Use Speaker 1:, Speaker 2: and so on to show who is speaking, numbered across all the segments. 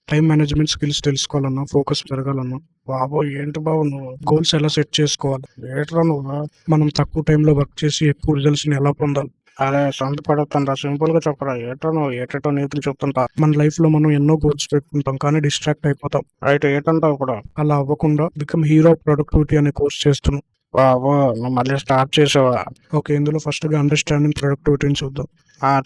Speaker 1: Time management skills తెలుసుకోవాలన్నా, focus పెరగాలన్నా, బాబోయ్! ఏంటి బాబు నువ్వు గోల్స్ ఎలా సెట్ చేసుకోవాలి? ఏట్రా నువ్వు? మనం తక్కువ టైంలో వర్క్ చేసి ఎక్కువ రిజల్ట్స్‌ని ఎలా పొందాలి? అరే సొంత పడొద్దంరా సింపుల్‌గా చెప్పరా? ఏట్రా నువ్వు ఏటేటో నీతులు చెప్తుంటా. మన లైఫ్‌లో మనం ఎన్నో గోల్స్ పెట్టుకుంటాం. కానీ డిస్ట్రాక్ట్ అయిపోతాం. అయితే ఏటంటావు ఇప్పుడు? అలా అవ్వకుండా 'బికమ్ హీరో ఆఫ్ ప్రొడక్టివిటీ' అనే కోర్స్ చేస్తున్నాం. బాబో! నువ్వు మళ్ళీ స్టార్ట్ చేసావా? ఓకే. ఇందులో ఫస్ట్‌గా అండర్‌స్టాండింగ్ ప్రొడక్టివిటీని చూద్దాం.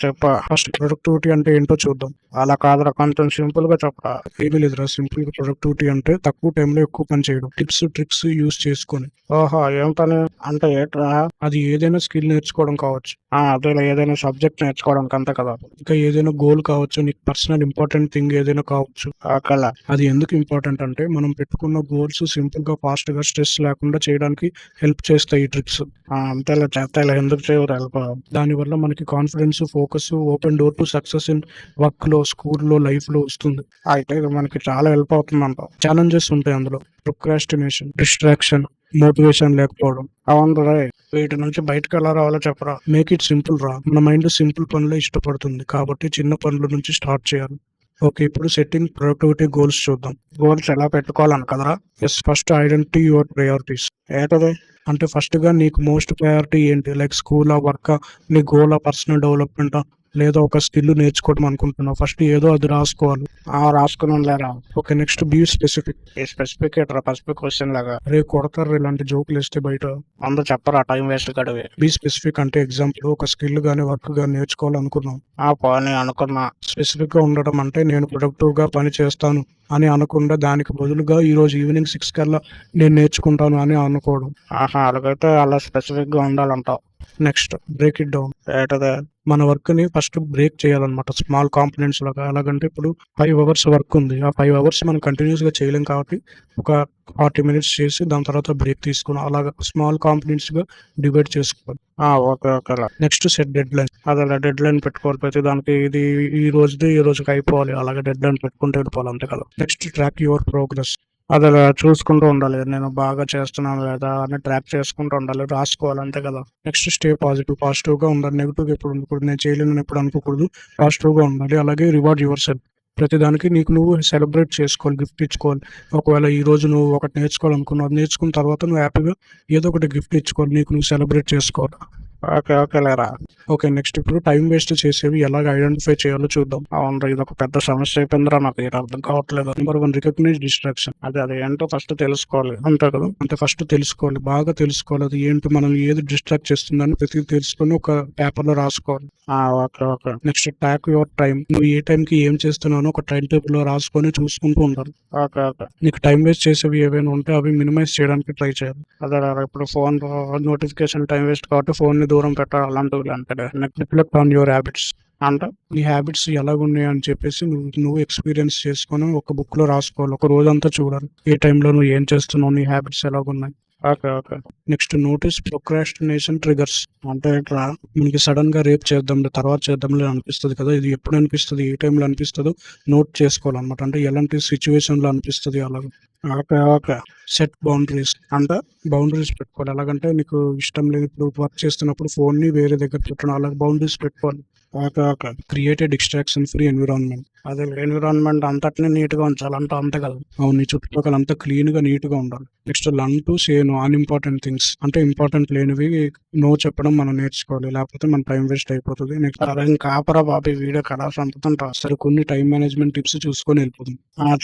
Speaker 1: చెప్పా. ఫస్ట్ ప్రొడక్టివిటీ అంటే ఏంటో చూద్దాం. అలా కాదురా కొంచెం సింపుల్‌గా చెప్పరా. ఏమీ లేదురా సింపుల్‌గా ప్రొడక్టివిటీ అంటే తక్కువ టైంలో ఎక్కువ పని చేయడం. టిప్స్, ట్రిక్స్ యూజ్ చేసుకొని. ఓహో! ఏం పని? అంటే ఏట్రా? అది ఏదైనా స్కిల్ నేర్చుకోవడం కావచ్చు. అదేలే ఏదైనా సబ్జెక్ట్ నేర్చుకోవడానికి అంతే కదా! ఇంకా ఏదైనా గోల్ కావచ్చు. నీకు పర్సనల్ ఇంపార్టెంట్ థింగ్ ఏదైనా కావచ్చు. ఓకేలే. అది ఎందుకు ఇంపార్టెంట్ అంటే మనం పెట్టుకున్న గోల్స్ సింపుల్‌గా, ఫాస్ట్‌గా, స్ట్రెస్ లేకుండా చేయడానికి హెల్ప్ చేస్తాయి ఈ ట్రిక్స్. అంతేలే చేస్తాయిలే ఎందుకు చేయవురా హెల్ప్. దానివల్ల మనకి confidence, focus, open door to success in వర్క్‌లో, స్కూల్‌లో, లైఫ్‌లో వస్తుంది. అయితే ఇది మనకి చాలా హెల్ప్ అవుతుందంటావు. ఛాలెంజెస్ ఉంటాయి అందులో. ప్రొక్రాస్టినేషన్, డిస్ట్రాక్షన్, మోటివేషన్ లేకపోవడం. అవును రేయ్! వీటి నుంచి బయటకి ఎలా రావాలో చెప్పరా? మేక్ ఇట్ సింపుల్ రా. మన మైండ్ సింపుల్ పనులే ఇష్టపడుతుంది. కాబట్టి చిన్న పనుల నుంచి స్టార్ట్ చేయాలి. ఓకే. ఇప్పుడు సెట్టింగ్ ప్రొడక్టివిటీ గోల్స్ చూద్దాం. గోల్స్ ఎలా పెట్టుకోవాలని కదరా? Yes. First identity your priorities. ఏంటది? అంటే ఫస్ట్‌గా నీకు మోస్ట్ ప్రయారిటీ ఏంటి? లైక్ స్కూలా? వర్కా? నీ గోలా? పర్సనల్ డెవలప్‌మెంటా? లేదా ఒక స్కిల్ నేర్చుకోవడం అనుకుంటున్నావు. ఫస్ట్ ఏదో అది రాసుకోవాలి. రాసుకున్నానులేరా. ఓకే. Next be specific. ఏ స్పెసిఫిక్ ఏట్రా పసిఫిక్ క్వశ్చన్ లాగా? రేయ్ కొడతార్రా ఇలాంటి జోకులేస్తే బయట. అందరూ చెప్పరా టైం వేస్ట్ గడివి. బీ స్పెసిఫిక్ అంటే ఎగ్జాంపుల్ ఒక స్కిల్ గాని, వర్క్ గాని నేర్చుకోవాలనుకున్నాం. పోనీ అనుకున్నా. స్పెసిఫిక్‌గా ఉండడం అంటే నేను ప్రొడక్టివ్‌గా పని చేస్తాను అని అనకుండా దానికి బదులుగా ఈరోజు ఈవినింగ్ 6 కల్లా నేను నేర్చుకుంటాను అని అనుకోవడం. అలాగైతే అలా స్పెసిఫిక్‌గా ఉండాలంటావు. Next break it down. ఏంటది? మన వర్క్‌ని ఫస్ట్ బ్రేక్ చేయాలన్నమాట. స్మాల్ కాంపోనెంట్స్ లాగా. ఎలాగంటే ఇప్పుడు 5 అవర్స్ వర్క్ ఉంది. ఆ 5 అవర్స్ మనం కంటిన్యూయస్‌గా చేయలేం కాబట్టి ఒక 40 మినిట్స్ చేసి దాని తర్వాత బ్రేక్ తీసుకుని అలాగా స్మాల్ కాంపోనెంట్స్‌గా డివైడ్ చేసుకోవాలి. ఓకే. ఓకేలా. Next set deadline. అదేలే డెడ్‌లైన్ పెట్టుకోవాలి. ప్రతి దానికి ఇది ఈ రోజుది ఈ రోజుకి అయిపోవాలి. అలాగే డెడ్‌లైన్ పెట్టుకుంటూ వెళ్ళిపోవాలి అంతే కదా! Next track your progress. అదేలే చూసుకుంటూ ఉండాలి. నేను బాగా చేస్తున్నాను లేదా అని ట్రాక్ చేసుకుంటూ ఉండాలి. రాసుకోవాలి అంతే కదా! Next stay positive. పాజిటివ్‌గా ఉండాలి. నెగెటివ్‌గా ఎప్పుడు ఉండకూడదు. నేను చేయలేనని ఎప్పుడు అనుకోకూడదు. పాజిటివ్‌గా ఉండాలి. అలాగే రివార్డ్ యువర్ సెల్ఫ్. ప్రతిదానికి నీకు నువ్వు సెలబ్రేట్ చేసుకోవాలి. గిఫ్ట్ ఇచ్చుకోవాలి. ఒకవేళ ఈరోజు నువ్వు ఒకటి నేర్చుకోవాలనుకున్నావు. అది నేర్చుకున్న తర్వాత నువ్వు హ్యాపీగా ఏదో ఒకటి గిఫ్ట్ ఇచ్చుకోవాలి. నీకు నువ్వు సెలబ్రేట్ చేసుకోవాలి. ఓకే. ఓకేలేరా. ఓకే. నెక్స్ట్ ఇప్పుడు టైం వేస్ట్ చేసేవి ఎలాగ ఐడెంటిఫై చేయాలో చూద్దాం. అవునురా ఇదొక పెద్ద సమస్య అయిపోయిందిరా నాకు. ఇది అర్థం కావట్లేదు. Number 1 recognise distraction. అది ఏంటో ఫస్ట్ తెలుసుకోవాలి. అంతే కదా! అంటే ఫస్ట్ తెలుసుకోవాలి. బాగా తెలుసుకోవాలి. అది ఏంటి మనల్ని ఏది డిస్ట్రాక్ట్ చేస్తుందని ప్రతిది తెలుసుకొని ఒక పేపర్‌లో రాసుకోవాలి. Okay. Okay. Next track your time. నువ్వు ఏ టైంకి ఏం చేస్తున్నానో ఒక టైమ్ టేబుల్‌లో రాసుకొని చూసుకుంటూ ఉండాలి. ఓకే. ఓకే. నీకు టైం వేస్ట్ చేసేవి ఏవైనా ఉంటే అవి మినిమైజ్ చేయడానికి ట్రై చేయాలి. అదేరా ఇప్పుడు ఫోన్‌లో నోటిఫికేషన్ టైం వేస్ట్ కాబట్టి ఫోన్‌ని దూరం పెట్టాలి అలాంటివి అంతేలే. Reflect on your habits. అంటే నీ హ్యాబిట్స్ ఎలాగున్నాయి అని చెప్పేసి నువ్వు ఎక్స్‌పీరియన్స్ చేసుకొని ఒక బుక్‌లో రాసుకోవాలి. ఒక రోజంతా చూడాలి. ఏ టైంలో నువ్వు ఏం చేస్తున్నావు? నీ హ్యాబిట్స్ ఎలాగున్నాయి? Okay. Okay. Next notice procrastination triggers. అంటే ఇట్లా మనకి సడెన్‌గా రేపు చేద్దాంలే, తర్వాత చేద్దాంలే అనిపిస్తది కదా! ఇది ఎప్పుడు అనిపిస్తది? ఏ టైంలో అనిపిస్తదో నోట్ చేసుకోవాలన్నమాట. అంటే ఎలాంటి సిట్యుయేషన్‌లో అనిపిస్తది అలాగా. ఓకే. ఓకే. Set boundaries. అంటే బౌండరీస్ పెట్టుకోవాలి. ఎలాగంటే నీకు ఇష్టం లేదు ఇప్పుడు వర్క్ చేస్తున్నప్పుడు ఫోన్‌ని వేరే దగ్గర పెట్టడం అలాగ బౌండరీస్ పెట్టుకోవాలి. Okay. Okay. Create a distraction free environment. అదే ఎన్విరాన్మెంట్ అంతటిని నీట్‌గా ఉంచాలంటే అంతే కదా! అవును. నీ చుట్టుపక్కల అంతా క్లీన్‌గా, నీట్‌గా ఉండాలి. Next learn to say no unimportant things. అంటే ఇంపార్టెంట్ లేనివి నో చెప్పడం మనం నేర్చుకోవాలి. లేకపోతే మన టైం వేస్ట్ అయిపోతది. నెక్స్ట్ అరే ఇంకా ఆపరా బాబు ఈ వీడియో కదా సంపుతుంటా. సరే కొన్ని టైం మేనేజ్మెంట్ టిప్స్ చూసుకొని వెళ్ళిపోదాం.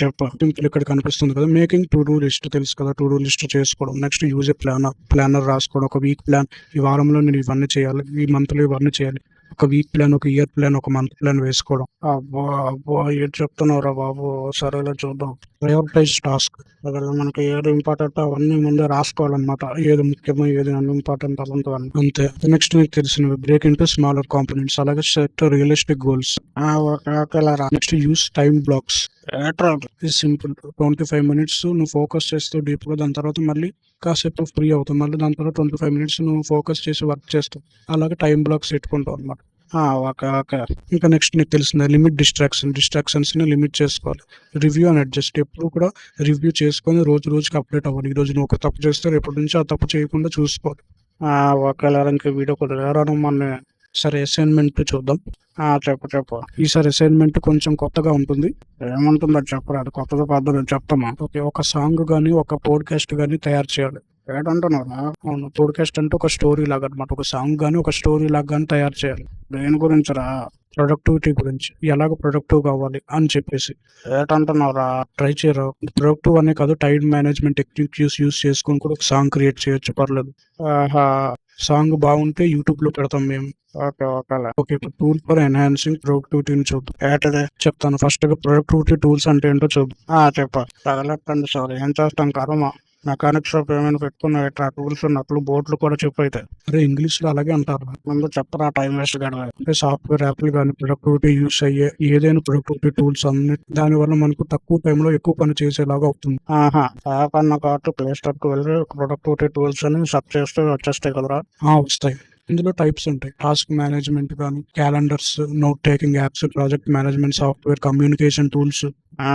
Speaker 1: చెప్పు. సింపుల్ ఇక్కడ కనిపిస్తుంది కదా! మేకింగ్ టు డూ లిస్ట్ తెలుసు కదా! టు డూ లిస్ట్ చేసుకోవడం. Next use a planner. Planner రాసుకోవడం. ఒక వీక్ ప్లాన్. ఈ వారంలో నేను ఇవన్నీ చేయాలి. ఈ మంత్‌లో ఇవన్నీ చేయాలి. ఒక వీక్ ప్లాన్, ఒక ఇయర్ ప్లాన్, ఒక మంత్ ప్లాన్ వేసుకోవడం. అబ్బో! అబ్బో! ఏటి చెప్తున్నావురా బాబు! సరేలే చూద్దాం. Prioritise task. అసలు మనకి ఏది ఇంపార్టెంటో అవన్నీ ముందే రాసుకోవాలన్నమాట. ఏది ముఖ్యమో, ఏది అన్‌ఇంపార్టెంట్ అలాంటివన్నీ. అంతే. నెక్స్ట్ నీకు తెలిసినవి బ్రేక్ ఇంటూ స్మాలర్ కాంపోనెంట్స్. అలాగే సెట్ రియలిస్టిక్ గోల్స్. ఓకే. ఓకేలేరా. Next use time blocks. ఏట్రా ఇది సింపుల్. 25 మినిట్స్ నువ్వు ఫోకస్ చేస్తావు డీప్‌గా. దాని తర్వాత మళ్ళీ కాసేపు ఫ్రీ అవుతావు. మళ్ళీ దాని తర్వాత 25 మినిట్స్ నువ్వు ఫోకస్ చేసి వర్క్ చేస్తావు. అలాగే టైమ్ బ్లాక్స్ పెట్టుకుంటావు అన్నమాట. ఓకే. ఓకే. ఇంకా నెక్స్ట్ నీకు తెలిసిందే లిమిట్ డిస్ట్రాక్షన్స్‌ని లిమిట్ చేసుకోవాలి. Review and adjust. ఎప్పుడు కూడా రివ్యూ చేసుకొని రోజు రోజుకి అప్డేట్ అవ్వాలి. ఈరోజు నువ్వు ఒక తప్పు చేస్తే రేపటి నుంచి ఆ తప్పు చేయకుండా చూసుకోవాలి. ఓకేలేరా ఇంక వీడియో కుదిరారా నువ్వు మొన్నే సరే అసైన్మెంట్ చూద్దాం.
Speaker 2: చెప్పు చెప్పు.
Speaker 1: ఈసారి అసైన్మెంట్ కొంచెం కొత్తగా ఉంటుంది.
Speaker 2: ఏముంటుందో చెప్పరా, అది కొత్తది పద్ధతి చెప్తామా.
Speaker 1: ఓకే, ఒక సాంగ్ గానీ ఒక పోడ్కాస్ట్ గానీ తయారు చేయాలి.
Speaker 2: ఏటంటున్నారా?
Speaker 1: అవును, పోడ్కాస్ట్ అంటే ఒక స్టోరీ లాగా అనమాట. ఒక సాంగ్ గానీ ఒక స్టోరీ లాగా గానీ తయారు చేయాలి.
Speaker 2: దేని గురించిరా?
Speaker 1: ప్రొడక్టివిటీ గురించి, ఎలాగ ప్రొడక్టివ్ కావాలి అని చెప్పేసి.
Speaker 2: ఏటంటున్నారా?
Speaker 1: ట్రై చేయరా. ప్రొడక్టివ్ అనే కాదు, టైం మేనేజ్మెంట్ టెక్నిక్స్ యూస్ చేసుకొని కూడా ఒక సాంగ్ క్రియేట్ చేయొచ్చు, పర్లేదు.
Speaker 2: ఆహా.
Speaker 1: సాంగ్ బాగుంటే యూట్యూబ్ లో పెడతాం మేము.
Speaker 2: ఓకే ఓకేలే.
Speaker 1: ఓకే, ఇప్పుడు టూల్ ఫర్ ఎన్హాన్సింగ్ ప్రొడక్టివిటీని చూద్దాం.
Speaker 2: ఏటది?
Speaker 1: చెప్తాను. ఫస్ట్ గా ప్రొడక్టివిటీ టూల్స్ అంటే ఏంటో చూద్దాం.
Speaker 2: చెప్పు. తగలెట్టండి సార్, ఏం చేస్తాం కర్మ. మెకానిక్ షాప్ ఏమైనా పెట్టుకున్నావు ఇట్లా టూల్స్ ఉన్నట్లు బోర్డులు కూడా చెప్పు అయితే.
Speaker 1: అరే, ఇంగ్లీష్ లో అలాగే అంటారు.
Speaker 2: ముందు చెప్పరా, టైం వేస్ట్ గడవ.
Speaker 1: అంటే సాఫ్ట్వేర్ యాప్లు కానీ ప్రొడక్టివిటీ యూస్ అయ్యే ఏదైనా ప్రొడక్టివిటీ టూల్స్ అన్ని దాని వల్ల మనకు తక్కువ టైంలో ఎక్కువ పని చేసేలాగా అవుతుంది.
Speaker 2: యాప్ అన్న కాబట్టి ప్లే స్టోర్ కి వెళ్ళి ప్రొడక్టివిటీ టూల్స్ అని సెర్చ్ చేస్తే వచ్చేస్తాయి కదరా.
Speaker 1: వస్తాయి. ఇందులో టైప్స్ ఉంటాయి. టాస్క్ మేనేజ్మెంట్ కానీ, calendars, note taking apps, project management software, communication tools.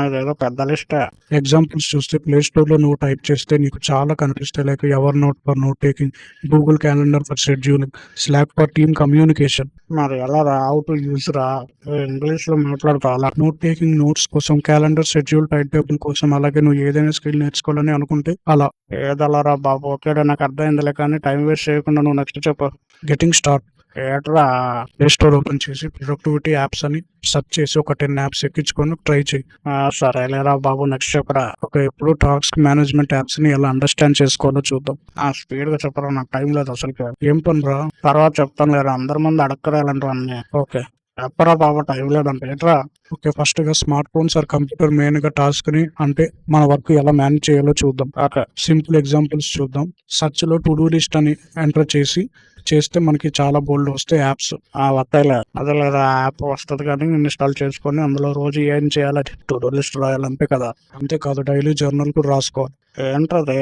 Speaker 2: ఇదేదో పెద్ద లిస్టే.
Speaker 1: ఎగ్జాంపుల్స్ చూస్తే ప్లే స్టోర్ లో నువ్వు టైప్ చేస్తే నీకు చాలా కనిపిస్తాయి. Like ever note for note taking, Google calendar for scheduling, slack for team communication.
Speaker 2: మరి ఎలా రా, హౌ టు యూస్ రా, ఇంగ్లీష్ లో మాట్లాడతావా?
Speaker 1: నోట్ టేకింగ్ నోట్స్ కోసం, క్యాలెండర్, షెడ్యూల్, టైం టేబుల్ కోసం. అలాగే నువ్వు ఏదైనా స్కిల్ నేర్చుకోవాలని అనుకుంటే అలా.
Speaker 2: ఏదలరా బాబు, ఓకే నాకు అర్థమైందిలే, కానీ టైం వేస్ట్ చేయకుండా నువ్వు నెక్స్ట్ చెప్పు.
Speaker 1: Getting start.
Speaker 2: ఏట్రా?
Speaker 1: ప్లే స్టోర్ ఓపెన్ చేసి ప్రొడక్టివిటీ యాప్స్ అని సెర్చ్ చేసి ఒక 10 యాప్స్ ఎక్కించుకొని ట్రై చేయి.
Speaker 2: సరేలేరా బాబు, నెక్స్ట్ చెప్పరా.
Speaker 1: ఓకే, ఇప్పుడు టాస్క్ మేనేజ్మెంట్ యాప్స్ ని ఎలా అండర్స్టాండ్ చేసుకోవాలో చూద్దాం.
Speaker 2: స్పీడ్ గా చెప్పరా, నాకు టైం లేదు అసలు.
Speaker 1: ఏం పని రా?
Speaker 2: తర్వాత చెప్తాను లేరా, అందరి ముందు అడక్కరాలంటవన్నీ.
Speaker 1: ఓకే
Speaker 2: చెప్పరా బాబు, టైం లేదంటే ఏట్రా?
Speaker 1: ఓకే, ఫస్ట్ గా smart phones or computer main గా టాస్క్ ని అంటే మన వర్క్ ఎలా మేనేజ్ చేయాలో చూద్దాం.
Speaker 2: ఓకే.
Speaker 1: సింపుల్ ఎగ్జాంపుల్స్ చూద్దాం. సర్చ్ లో టు డూ లిస్ట్ అని ఎంటర్ చేస్తే మనకి చాలా బోల్డ్ వస్తాయి యాప్స్.
Speaker 2: వస్తాయిలే. అదే లేదా, యాప్ వస్తుంది కానీ ఇన్స్టాల్ చేసుకొని అందులో రోజు ఏం చేయాలి, టు డూ లిస్ట్ రాయాలంతే కదా.
Speaker 1: అంతేకాదు, డైలీ జర్నల్ కూడా రాసుకోవాలి.
Speaker 2: ఏంటది?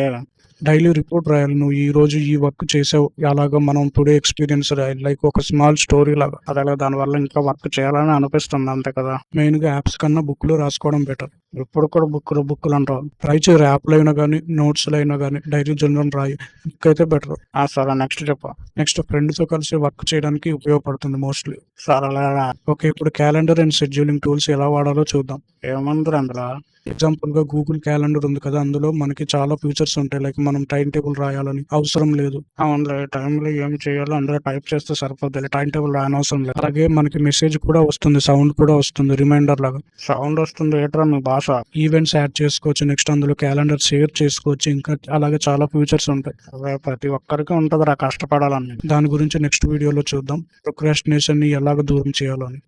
Speaker 1: డైలీ రిపోర్ట్ రాయాలి. నువ్వు ఈ రోజు ఈ వర్క్ చేసావు, అలాగా మనం టుడే ఎక్స్పీరియన్స్ రాయాలి, లైక్ ఒక స్మాల్ స్టోరీ లాగా.
Speaker 2: అదే దానివల్ల ఇంకా వర్క్ చేయాలని అనిపిస్తుంది, అంతే కదా.
Speaker 1: మెయిన్ గా యాప్స్ కన్నా బుక్ లో రాసుకోవడం బెటర్.
Speaker 2: ఇప్పుడు కూడా బుక్కులు అంటావు.
Speaker 1: ట్రై చేయరు. యాప్లో అయినా కానీ, నోట్స్ లో అయినా కానీ డైరీ జర్నల్ రాయి. బుక్ అయితే బెటర్.
Speaker 2: సరే, నెక్స్ట్ చెప్పు.
Speaker 1: నెక్స్ట్, ఫ్రెండ్ తో కలిసి వర్క్ చేయడానికి ఉపయోగపడుతుంది మోస్ట్లీ.
Speaker 2: సరేలేరా.
Speaker 1: ఓకే, ఇప్పుడు క్యాలెండర్ అండ్ షెడ్యూలింగ్ టూల్స్ ఎలా వాడాలో చూద్దాం.
Speaker 2: ఏముంది అందులో?
Speaker 1: ఎగ్జాంపుల్ గా గూగుల్ క్యాలెండర్ ఉంది కదా, అందులో మనకి చాలా ఫీచర్స్ ఉంటాయి. లైక్ మనం టైం టేబుల్ రాయాలని అవసరం లేదు.
Speaker 2: అవునులే, టైంలో ఏం చేయాలో అందులో టైప్ చేస్తే సరిపోతుంది, టైం టేబుల్ రాయనవసరం లేదు.
Speaker 1: అలాగే మనకి మెసేజ్ కూడా వస్తుంది, సౌండ్ కూడా వస్తుంది, రిమైండర్ లాగా.
Speaker 2: సౌండ్ వస్తుంది ఏట్రా మీ భాష?
Speaker 1: ఈవెంట్స్ యాడ్ చేసుకోవచ్చు. నెక్స్ట్ అందులో క్యాలెండర్ షేర్ చేసుకోవచ్చు. ఇంకా అలాగే చాలా ఫీచర్స్ ఉంటాయి.
Speaker 2: అదే ప్రతి ఒక్కరికి ఉంటదిరా, కష్టపడాలని.
Speaker 1: దాని గురించి నెక్స్ట్ వీడియోలో చూద్దాం. ప్రొక్రాస్టినేషన్ ని ఎలాగ దూరం చేయాలని.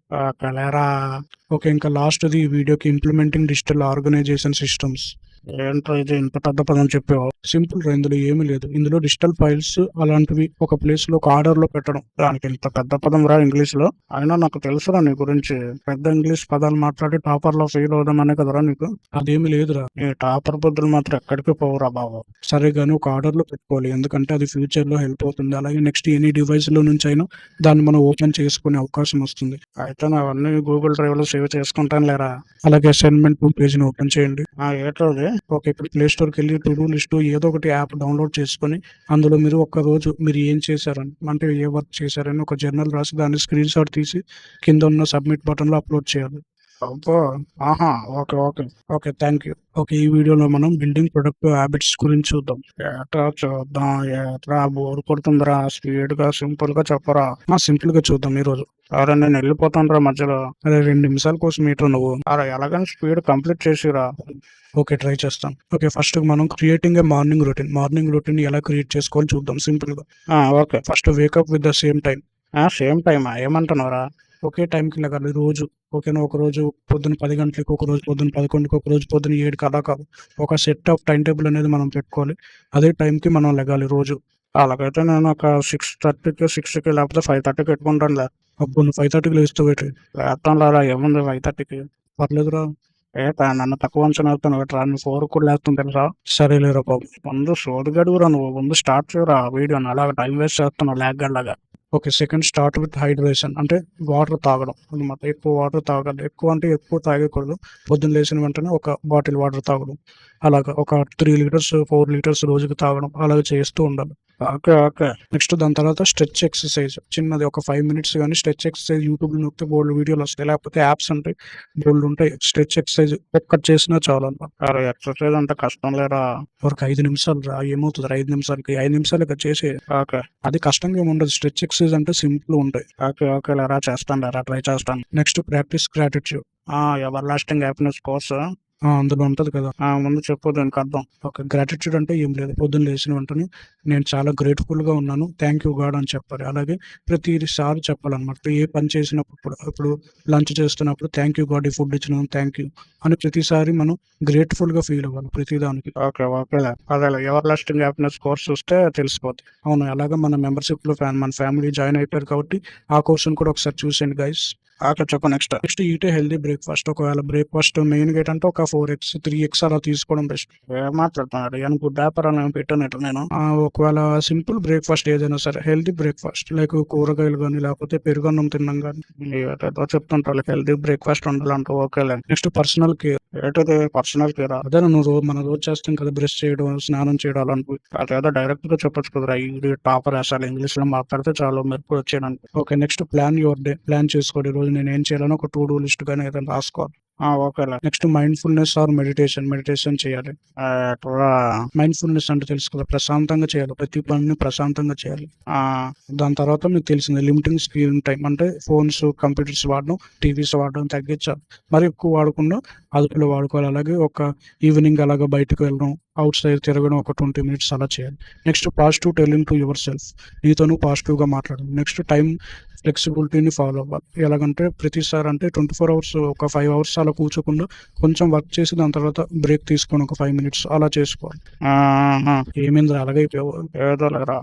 Speaker 2: కలేరా.
Speaker 1: ఓకే, ఇంకా లాస్ట్ ది ఈ వీడియోకి ఇంప్లిమెంటింగ్ డిజిటల్ ఆర్గనైజేషన్ సిస్టమ్స్.
Speaker 2: ఏంటో ఇది ఇంత పెద్ద పదం చెప్పావు?
Speaker 1: సింపుల్ రా, ఇందులో ఏమీ లేదు. ఇందులో డిజిటల్ ఫైల్స్ అలాంటివి ఒక ప్లేస్ లో ఒక ఆర్డర్ లో పెట్టడం.
Speaker 2: దానికి ఇంత పెద్ద పదం రా ఇంగ్లీష్ లో? అయినా నాకు తెలుసురా నీ గురించి, పెద్ద ఇంగ్లీష్ పదాలు మాట్లాడి టాపర్ లో ఫెయిల్ అవుదామనే కదరా నీకు.
Speaker 1: అదేమి లేదురా,
Speaker 2: ఈ టాపర్ బుద్ధులు మాత్రం ఎక్కడికి పోవురా బాబు.
Speaker 1: సరే గానీ ఒక ఆర్డర్ లో పెట్టుకోవాలి, ఎందుకంటే అది ఫ్యూచర్ లో హెల్ప్ అవుతుంది. అలాగే నెక్స్ట్ ఎనీ డివైస్ లో నుంచి అయినా దాన్ని మనం ఓపెన్ చేసుకునే అవకాశం వస్తుంది.
Speaker 2: అయితే నా అవన్నీ గూగుల్ డ్రైవ్ లో సేవ్ చేసుకుంటాను లేరా.
Speaker 1: అలాగే అసైన్మెంట్ పేజ్ ని ఓపెన్ చేయండి.
Speaker 2: ఏటోది?
Speaker 1: ఓకే, ఇప్పుడు ప్లే స్టోర్కి వెళ్ళి టు డూ లిస్ట్ ఏదో ఒకటి యాప్ డౌన్లోడ్ చేసుకొని అందులో మీరు ఒక్క రోజు మీరు ఏం చేశారని, అంటే ఏ వర్క్ చేశారని ఒక జర్నల్ రాసి దాన్ని స్క్రీన్ షాట్ తీసి కింద ఉన్న సబ్మిట్ బటన్ లో అప్లోడ్ చేయాలి.
Speaker 2: అబ్బో. Okay okay.
Speaker 1: Okay, thank you. Okay, ఈ వీడియోలో మనం బిల్డింగ్ ప్రొడక్టివ్ హ్యాబిట్స్ గురించి చూద్దాం.
Speaker 2: ఏట్రా చూద్దాం. ఏట్రా బోర్ కొడుతుందిరా, స్పీడ్ గా సింపుల్ గా చెప్పరా.
Speaker 1: సింపుల్ గా చూద్దాం ఈ రోజు.
Speaker 2: అరే నేను వెళ్ళిపోతాను రా మధ్యలో.
Speaker 1: అరే 2 నిమిషాల కోసం మీటర్ నువ్వు.
Speaker 2: అరే ఎలాగని స్పీడ్ కంప్లీట్ చేసిరా.
Speaker 1: ఓకే, ట్రై చేస్తాం. ఓకే, ఫస్ట్ మనం క్రియేటింగ్ ఏ మార్నింగ్ రొటీన్ ఎలా క్రియేట్ చేసుకోవాలి చూద్దాం సింపుల్ గా.
Speaker 2: Okay.
Speaker 1: First wake up with the same time.
Speaker 2: Same టైమా? ఏమంటున్నారా?
Speaker 1: ఒకే టైంకి లెగాలి రోజు. ఓకేనా, ఒక రోజు పొద్దున్న 10 గంటలకి, ఒక రోజు పొద్దున్న 11కి, ఒక రోజు పొద్దున్న 7కి, అలా కాదు. ఒక సెట్ ఆఫ్ టైం టేబుల్ అనేది మనం పెట్టుకోవాలి. అదే టైంకి మనం లెగాలి రోజు.
Speaker 2: అలాగైతే నేను ఒక 6:30కి, 6కి లేకపోతే 5:30కి పెట్టుకుంటానులే.
Speaker 1: అప్పుడు నువ్వు 5:30కి లేస్తావు.
Speaker 2: లేస్తాను లేరా, ఏముంది 5:30కి.
Speaker 1: పర్లేదురా.
Speaker 2: నన్ను తక్కువ అంచనా అవుతాను రా, నువ్వు 4 కూడా లేస్తుంది తెలుసా.
Speaker 1: సరేలేరా బాబు.
Speaker 2: ముందు సోది గడువురా, నువ్వు ముందు స్టార్ట్ చేయరా వీడియోని, అలాగ టైం వేస్ట్ చేస్తున్నావు లాగ్ లాగా. Okay. Second start with hydration అంటే వాటర్ తాగడం అన్నమాట. ఎక్కువ వాటర్ తాగాలి. ఎక్కువ అంటే ఎక్కువ తాగకూడదు. పొద్దున్న లేసిన వెంటనే ఒక బాటిల్ వాటర్ తాగడం. అలాగా ఒక 3 లీటర్స్, 4 లీటర్స్ రోజుకి తాగడం అలాగ చేస్తూ ఉండాలి. ఓకే. ఓకే. నెక్స్ట్ దాని తర్వాత స్ట్రెచ్ ఎక్సర్‌సైజ్ చిన్నది ఒక 5 మినిట్స్ గాని స్ట్రెచ్ ఎక్సర్‌సైజ్ యూట్యూబ్‌లో నొక్కితే బోలెడు వీడియోలొస్తాయి. లేకపోతే యాప్స్ ఉంటాయి. బోలెడుంటాయి. స్ట్రెచ్ ఎక్సర్‌సైజ్ ఒక్కటి చేసినా చాలన్నమాట. అరె! ఎక్సర్‌సైజ్ అంటే కష్టం లేరా? ఒక 5 నిమిషాలు రా ఏమవుతదిరా 5 నిమిషాలకి? 5 నిమిషాలే కదా చేసేది. ఓకే. అది కష్టంగా ఏముండదు. స్ట్రెచ్ ఎక్సర్‌సైజ్ అంటే సింపుల్‌గా ఉంటాయి. ఓకే. ఓకే లేరా చేస్తాను లేరా ట్రై చేస్తాను. Next practice gratitude. Ever lasting happiness course. అందులో ఉంటది కదా! ముందు చెప్పు దానికర్థం. ఓకే. గ్రాటిట్యూడ్ అంటే ఏం లేదు. పొద్దున్న లేసిన వెంటనే నేను చాలా గ్రేట్‌ఫుల్‌గా ఉన్నాను. థాంక్ యూ గాడ్ అని చెప్పాలి. అలాగే ప్రతిసారి చెప్పాలన్నమాట. ఏ పని చేసినప్పుడు కూడా ఇప్పుడు లంచ్ చేస్తున్నప్పుడు థాంక్ యూ గాడ్ ఈ ఫుడ్ ఇచ్చినందుకు థాంక్ యూ అని ప్రతిసారి మనం గ్రేట్‌ఫుల్‌గా ఫీల్ అవ్వాలి ప్రతిదానికి. ఓకే. ఓకేలే. అదేలే ఎవర్ లాస్టింగ్ హ్యాపీనెస్ కోర్స్ చూస్తే తెలిసిపోద్ది. అవును. అలాగే మన మెంబర్‌షిప్‌లో మన ఫ్యామిలీ జాయిన్ అయిపోయారు కాబట్టి ఆ కోర్స్‌ని కూడా ఒకసారి చూసేయండి గైస్. ఓకే. చెప్పు next. Next eat a healthy breakfast. ఒకవేళ బ్రేక్‌ఫాస్ట్ మెయిన్‌గా ఏంటంటే ఒక 4 ఎగ్స్, 3 ఎగ్స్ అలా తీసుకోవడం బెస్ట్. ఏం మాట్లాడుతున్నారు? ఏమన్నా గుడ్ వ్యాపారం ఏమైనా పెట్టానట నేను. ఒకవేళ సింపుల్ బ్రేక్‌ఫాస్ట్ ఏదైనా సరే హెల్తీ బ్రేక్‌ఫాస్ట్ లైక్ కూరగాయలు గాని లేకపోతే పెరుగన్నం తినడం గాని ఏదేదో చెప్తుంటారు. హెల్తీ బ్రేక్‌ఫాస్ట్ ఉండాలంటావు ఓకేలే. Next personal care. ఏంటది పర్సనల్ కేరా? అదేనా మనం రోజు చేస్తాం కదా బ్రష్ చేయడం, స్నానం చేయడం అలాంటివి. అదేదో డైరెక్ట్‌గా చెప్పొచ్చు కదరా! ఈడు టాపర్ అసలు ఇంగ్లీష్‌లో మాట్లాడితే చాలు మెరుపులు వచ్చేయడానికి. Okay. Next plan your day. Plan చేసుకోండి. ఈరోజు నేనేం చేయాలని ఒక టు డూ లిస్ట్ గాని ఏదైనా రాసుకోవాలి. ఓకేలే. నెక్స్ట్ మైండ్‌ఫుల్‌నెస్ ఆర్ మెడిటేషన్ చేయాలి. ఎట్లా? మైండ్‌ఫుల్‌నెస్ అంటే తెలుసు కదా! ప్రశాంతంగా చేయాలి. ప్రతి పనిని ప్రశాంతంగా చేయాలి. దాని తర్వాత మీకు తెలిసిందే లిమిటింగ్ స్క్రీన్ టైమ్ అంటే ఫోన్స్, కంప్యూటర్స్ వాడడం, టీవీస్ వాడడం తగ్గించాలి. మరి ఎక్కువ వాడకుండా అదుపులో వాడుకోవాలి. అలాగే ఒక ఈవినింగ్ అలాగా బయటకు వెళ్ళడం, ఔట్ సైడ్ తిరగడం ఒక 20 మినిట్స్ అలా చేయాలి. Next positive telling to your self. నీతో నువ్వు పాజిటివ్‌గా మాట్లాడాలి. నెక్స్ట్ టైమ్ ఫ్లెక్సిబిలిటీని ఫాలో అవ్వాలి. ఎలాగంటే ప్రతిసారి అంటే 24 అవర్స్ ఒక 5 అవర్స్ అలా కూర్చోకుండా కొంచెం వర్క్ చేసి దాని తర్వాత బ్రేక్ తీసుకొని ఒక 5 మినిట్స్ అలా చేసుకోవాలి. ఏమైందిరా అలాగైపోయావు? ఏదో లేరా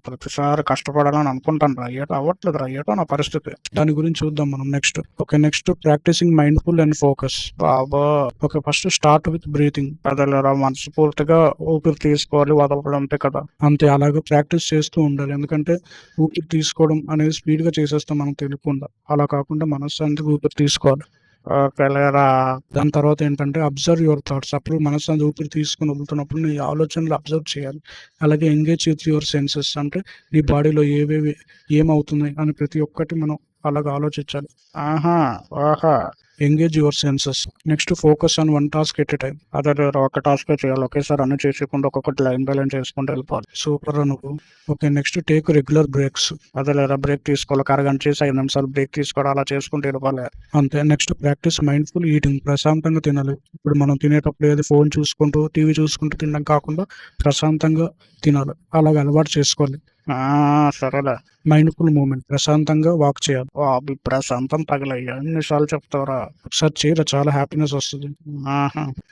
Speaker 2: ప్రతిసారి కష్టపడాలని అనుకుంటానురా. ఏటో అవ్వట్లేదురా. ఏటో నా పరిస్థితి. దాని గురించి చూద్దాం మనం next. Okay. Next practising mindful and focus. బాబో! Okay. First start with breathing. అదేలేరా మనస్ఫూర్తిగా ఊపిరి తీసుకోవాలి, వదలడం అంతే కదా! అంతే అలాగే ప్రాక్టీస్ చేస్తూ ఉండాలి. ఎందుకంటే ఊపిరి తీసుకోవడం అనేది స్పీడ్‌గా చేసేస్తాం మనకు తెలియకుండా. అలా కాకుండా మనశ్శాంతిగా ఊపిరి తీసుకోవాలి. ఓకేలేరా. దాని తర్వాత ఏంటంటే అబ్జర్వ్ యువర్ థాట్స్. అప్పుడు మనశ్శాంతి ఊపిరి తీసుకొని వదులుతున్నప్పుడు నీ ఆలోచనలు అబ్జర్వ్ చేయాలి. అలాగే ఎంగేజ్ విత్ యువర్ సెన్సెస్ అంటే నీ బాడీలో ఏమవుతున్నాయి అని ప్రతి ఒక్కటి మనం అలాగ ఆలోచించాలి. ఆహా! Engage your senses. Next focus on one task at a time. అదేలేరా ఒక టాస్కే చేయాలి. ఒకేసారి అన్ని చేసేయకుండా ఒక్కొక్కటి లైన్ బై లైన్ చేసుకుంటూ వెళ్ళిపోవాలి. సూపర్‌రా నువ్వు. Okay. Next take regular breaks. అదేలేరా బ్రేక్ తీసుకోవాలి. ఒక అరగంట చేసి 5 నిమిషాలు బ్రేక్ తీసుకోవడం అలా చేసుకుంటూ వెళ్ళిపోవాలి. అంతే. Next practice mindful eating. ప్రశాంతంగా తినాలి. ఇప్పుడు మనం తినేటప్పుడు ఏదో ఫోన్ చూసుకుంటూ, టీవీ చూసుకుంటూ తినడం కాకుండా ప్రశాంతంగా తినాలి. అలాగ అలవాటు చేసుకోవాలి. సరేలే. Mindful movement. ప్రశాంతంగా వాక్ చేయాలి. అబ్బి ప్రశాంతం తగలయ్యా! ఎన్ని సార్లు చెప్తావురా? ఒకసారి చేయరా చాలా హ్యాపీనెస్ వస్తది.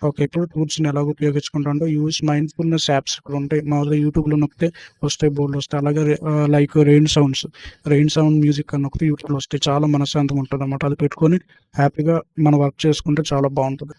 Speaker 2: ఓకే. ఇప్పుడు టూల్స్‌ని ఎలాగ ఉపయోగించుకుంటామంటే యూజ్ మైండ్‌ఫుల్‌నెస్ యాప్స్ ఇప్పుడు ఉంటాయి. మామూలుగా యూట్యూబ్‌లో నొక్కితే వస్తాయి బోలెడొస్తాయి. అలాగే like rain sounds. Rain sound music అని నొక్కితే యూట్యూబ్‌లో వస్తాయి. చాలా మనశ్శాంతంగా ఉంటదన్నమాట. అది పెట్టుకొని హ్యాపీగా మనం వర్క్ చేసుకుంటే చాలా బావుంటది.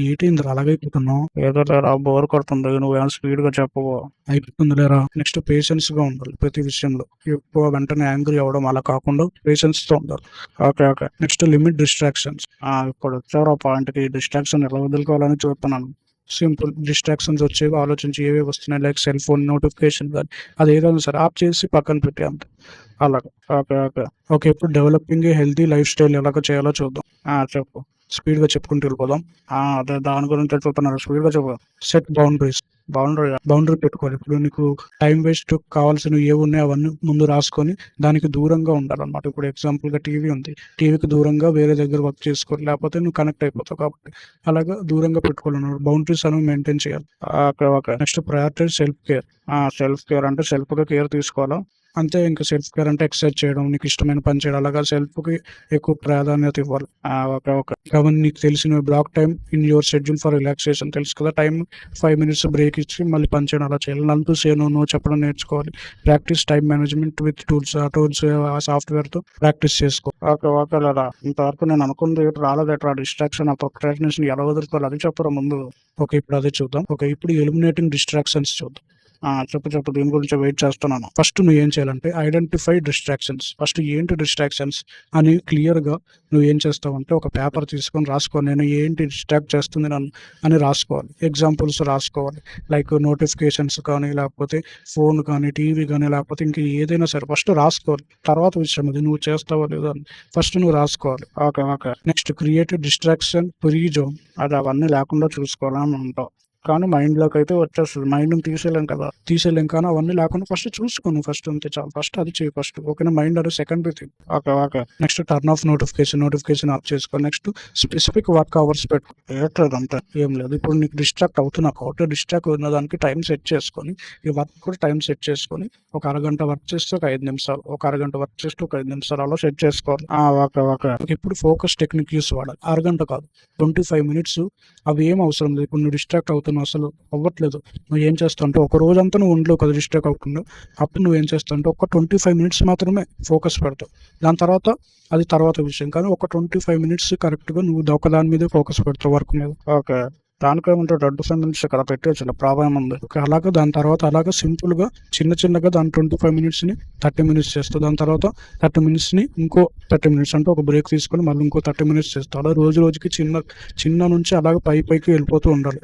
Speaker 2: ఏటైందిరా అలాగైపోతున్నావు? ఏదో లేరా బోర్ కొడుతుంది. నువ్వేమైనా స్పీడ్‌గా చెప్పవు. అయిపోతుంది లేరా. నెక్స్ట్ పేషెన్స్‌గా ఉండాలి ప్రతి విషయంలో. ఎక్కువ వెంటనే యాంగ్రీ అవ్వడం అలా కాకుండా పేషెన్స్‌తో ఉండాలి. ఓకే. Next limit distractions. ఇప్పుడు వచ్చావురా పాయింట్‌కి. డిస్ట్రాక్షన్ ఎలా వదులుకోవాలని చూస్తున్నాను. సింపుల్ డిస్ట్రాక్షన్స్ వచ్చేవి ఆలోచించి ఏవేవి వస్తున్నాయి లైక్ సెల్ ఫోన్ నోటిఫికేషన్ గాని అదేదైనా సరే ఆఫ్ చేసి పక్కన పెట్టేయి అంతే. అలాగా. ఓకే. ఇప్పుడు developing a healthy life style ఎలాగ చేయాలో చూద్దాం. చెప్పు. స్పీడ్‌గా చెప్పుకుంటూ వెళ్ళిపోదాం. అదే దాని గురించే చూస్తున్నారు. స్పీడ్‌గా చెప్పు. Set boundaries. బౌండరీ పెట్టుకోవాలి. ఇప్పుడు నీకు టైమ్ వేస్ట్ కావాల్సినవి ఏవున్నాయో అవన్నీ ముందు రాసుకొని దానికి దూరంగా ఉండాలన్నమాట. ఇప్పుడు ఎగ్జాంపుల్‌గా టీవీ ఉంది. టీవీకి దూరంగా వేరే దగ్గర వర్క్ చేసుకోవాలి. లేకపోతే నువ్వు కనెక్ట్ అయిపోతావు కాబట్టి. అలాగా దూరంగా పెట్టుకోవాలన్నమాట. బౌండరీస్ అనేవి మెయింటైన్ చేయాలి. Okay. Next prioritise self care. Self care అంటే సెల్ఫ్‌గా కేర్ తీసుకోవాలా? అంతే ఇంకా సెల్ఫ్ కేర్ అంటే ఎక్సర్సైజ్ చేయడం, నీకు ఇష్టమైన పని చేయడం అలాగా సెల్ఫ్‌కి ఎక్కువ ప్రాధాన్యత ఇవ్వాలి. ఓకే. అవన్నీ నీకు తెలిసినవి block time in your schedule for relaxation తెలుసు కదా! 5 మినిట్స్ బ్రేక్ ఇచ్చి మళ్ళీ పని చేయడం అలా చేయాలి. నన్ టు సే నో చెప్పడం నేర్చుకోవాలి. Practice time management with tools. ఆ టూల్స్ ఆ సాఫ్ట్‌వేర్‌తో ప్రాక్టీస్ చేసుకో. ఓకేలేరా. ఇంతవరకు నేను అనుకుంది రాలేదేట్రా డిస్ట్రాక్షన్ ఆ ప్రొక్రాస్టినేషన్ ఎలా వదులుకోవాలి అది చెప్పురా ముందు. ఓకే. ఇప్పుడు అదే చూద్దాం. ఓకే. ఇప్పుడు ఎలిమినేటింగ్ డిస్ట్రాక్షన్స్ చూద్దాం. చెప్పు దీని గురించి వెయిట్ చేస్తున్నాను. ఫస్ట్ నువ్వు ఏం చేయాలంటే ఐడెంటిఫై డిస్ట్రాక్షన్స్. ఫస్ట్ ఏంటి డిస్ట్రాక్షన్స్ అని క్లియర్‌గా నువ్వు ఏం చేస్తావంటే ఒక పేపర్ తీసుకొని రాసుకో. నేను ఏంటి డిస్ట్రాక్ట్ చేస్తుంది నన్ను అని రాసుకోవాలి. ఎగ్జాంపుల్స్ రాసుకోవాలి. లైక్ నోటిఫికేషన్స్ కానీ, లేకపోతే ఫోన్ కానీ, టీవీ కానీ, లేకపోతే ఇంకా ఏదైనా సరే ఫస్ట్ రాసుకోవాలి. తర్వాత విషయం అది నువ్వు చేస్తావో లేదో అని ఫస్ట్ నువ్వు రాసుకోవాలి. Okay. Next create distraction free zone. అది అవన్నీ లేకుండా చూసుకోవాలని అంటావు. కానీ మైండ్‌లోకి అయితే వచ్చేస్తది. మైండ్‌ని తీసేయలేం కానీ అవన్నీ లేకుండా ఫస్ట్ చూసుకో ఫస్ట్ అంతే చాలు. ఫస్ట్ అది చెయ్యి ఫస్ట్. ఓకేనా. మైండ్ అనేది secondary thing. Okay. Next turn off notification off చేసుకో. నెక్స్ట్ స్పెసిఫిక్ వర్క్ అవర్స్ పెట్టుకో. ఏట్లేదంతే ఏం లేదు. ఇప్పుడు నీకు డిస్ట్రాక్ట్ అవుతున్నావు కాబట్టి డిస్ట్రాక్ట్ ఉన్న దానికి టైం సెట్ చేసుకొని, ఈ వర్క్ కూడా టైం సెట్ చేసుకొని ఒక అరగంట వర్క్ చేస్తే ఒక 5 నిమిషాలు, ఒక అరగంట వర్క్ చేస్తే ఒక 5 నిమిషాలు అలా సెట్ చేసుకోవాలి. ఓకే. ఇప్పుడు ఫోకస్ టెక్నిక్ యూస్ వాడాలి. అరగంట కాదు 25 మినిట్స్ అవి ఏం అవసరం లేదు. ఇప్పుడు నువ్వు డిస్ట్రాక్ట్ అవుతున్నావు అసలు అవ్వట్లేదు. నువ్వు ఏం చేస్తావు అంటే ఒక రోజంతా నువ్వు ఒంట్లో కదా డిస్ట్రాక్ట్ అవ్వకుండా అప్పుడు నువ్వు ఏం చేస్తావు అంటే ఒక 25 మినిట్స్ మాత్రమే ఫోకస్ పెడతావు. దాని తర్వాత విషయం. కానీ ఒక 25 మినిట్స్ కరెక్ట్‌గా నువ్వు దాని మీదే ఫోకస్ పెడతావు వర్క్ మీద. ఓకే. దానికేముంటే 25 మినిట్స్ ఇక్కడ పెట్టేయొచ్చులే ప్రాబ్లమ్ ఉంది. అలాగే దాని తర్వాత అలాగే సింపుల్‌గా చిన్నగా దాని 25 మినిట్స్‌ని 30 మినిట్స్ చేస్తావు. దాని తర్వాత 30 మినిట్స్‌ని ఇంకో 30 మినిట్స్ అంటే ఒక బ్రేక్ తీసుకొని మళ్ళీ ఇంకో 30 మినిట్స్ చేస్తావు. అలా రోజుకి చిన్న నుంచి అలాగే పైకి వెళ్ళిపోతూ ఉండాలి.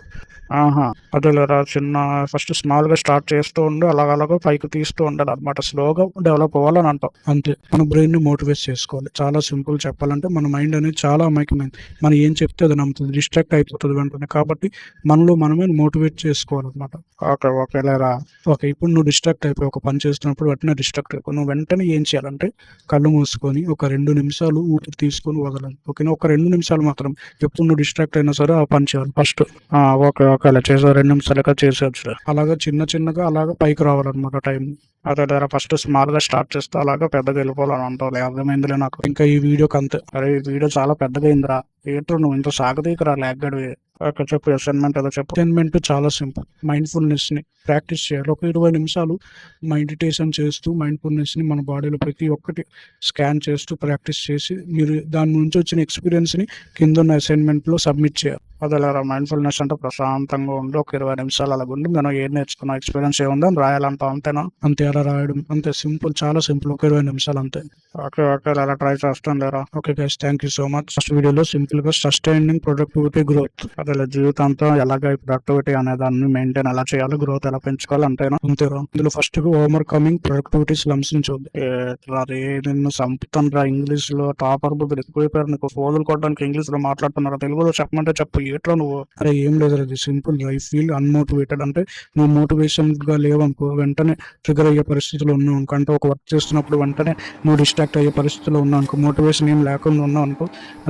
Speaker 2: అదేలేరా ఫస్ట్ స్మాల్‌గా స్టార్ట్ చేస్తూ ఉండు. అలాగ పైకి తీస్తూ ఉండాలన్నమాట. స్లోగా డెవలప్ అవ్వాలని అంటావు. అంతే. మన బ్రెయిన్‌ని మోటివేట్ చేసుకోవాలి. చాలా సింపుల్ చెప్పాలంటే మన మైండ్ అనేది చాలా అమాయకమైనది. మనం ఏం చెప్తే అది నమ్ముతుంది. డిస్ట్రాక్ట్ అయిపోతది వెంటనే. కాబట్టి మనలో మనమే మోటివేట్ చేసుకోవాలన్నమాట. ఓకేలేరా. ఓకే. ఇప్పుడు నువ్వు డిస్ట్రాక్ట్ అయిపోయి ఒక పని చేస్తున్నప్పుడు వెంటనే డిస్ట్రాక్ట్ అయిపోయి నువ్వు వెంటనే ఏం చేయాలంటే కళ్ళు మూసుకొని ఒక 2 నిమిషాలు ఊపిరి తీసుకొని వదలాలి. ఓకేనా. ఒక 2 నిమిషాలు మాత్రం. ఎప్పుడు నువ్వు డిస్ట్రాక్ట్ అయినా సరే ఆ పని చేయాలి ఫస్ట్. ఓకే. అలా చేసావు 2 నిమిషాలుగా చేసేయొచ్చులే. అలాగా చిన్నగా అలాగా పైకి రావాలన్నమాట టైం. అదేలేరా. ఫస్ట్ స్మాల్‌గా స్టార్ట్ చేస్తే అలాగా పెద్దగా వెళ్ళిపోవాలని అంటావులే. అర్థమైందిలే నాకు. ఇంకా ఈ వీడియోకి అంతే. అరే ఈ వీడియో చాలా పెద్దగా అయిందిరా. ఏంట్రా నువ్వు ఇంత సాగదీయకురా లాగ్గడివి. ఓకే. చెప్పు అసైన్మెంట్ ఏదో చెప్పు. అసైన్మెంట్ చాలా సింపుల్. మైండ్‌ఫుల్‌నెస్‌ని ప్రాక్టీస్ చేయాలి. ఒక 20 నిమిషాలు మెడిటేషన్ చేస్తూ మైండ్‌ఫుల్‌నెస్‌ని మన బాడీలో ప్రతి ఒక్కటి స్కాన్ చేస్తూ ప్రాక్టీస్ చేసి మీరు దాని నుంచి వచ్చిన ఎక్స్‌పీరియన్స్‌ని కిందున్న అసైన్మెంట్‌లో సబ్మిట్ చేయాలి. అదేలేరా. మైండ్‌ఫుల్‌నెస్ అంటే ప్రశాంతంగా ఉండి ఒక 20 నిమిషాలు అలాగుండి మనం ఏం నేర్చుకున్నాం, ఎక్స్‌పీరియన్స్ ఏముందో అని రాయాలంటావు అంతేనా? అంతే. అలా రాయడం అంతే సింపుల్. చాలా సింపుల్. ఒక 20 నిమిషాలు అంతే. ఓకే. అలా ట్రై చేస్తాను లేరా. Okay guys. Thank you so much. First వీడియోలో సింపుల్‌గా సస్టైనింగ్ ప్రొడక్టివిటీ గ్రోత్. అదేలే జీవితాంతం ఎలాగ ప్రొడక్టివిటీ అనే దాన్ని మెయింటైన్ ఎలా చేయాలి, గ్రోత్ ఎలా పెంచుకోవాలి అంతేనా? ఇందులో ఫస్ట్ ఓవర్కమింగ్ ప్రొడక్టివిటీ స్లమ్స్ ని చూద్దాం. రే నిన్ను సంపుతానురా. ఇంగ్లీష్‌లో టాపర్ బుద్ధులు ఎక్కువైపోయారు నీకు. ఫోజులు కొట్టడానికి ఇంగ్లీష్‌లో మాట్లాడుతున్నారు. తెలుగులో చెప్పమంటే చెప్పు. ఏట్రా నువ్వు? అరే ఏం లేదు. అది సింపుల్. ఐ ఫీల్ అన్మోటివేటెడ్ అంటే నువ్వు మోటివేషన్‌గా లేవనుకో వెంటనే ట్రిగర్ అయ్యే పరిస్థితిలో ఉన్నావు అనుకో. అంటే ఒక వర్క్ చేస్తున్నప్పుడు వెంటనే నువ్వు డిస్ట్రాక్ట్ అయ్యే పరిస్థితిలో ఉన్నావు అనుకో. మోటివేషన్ ఏం లేకుండా ఉన్నావు అనుకో.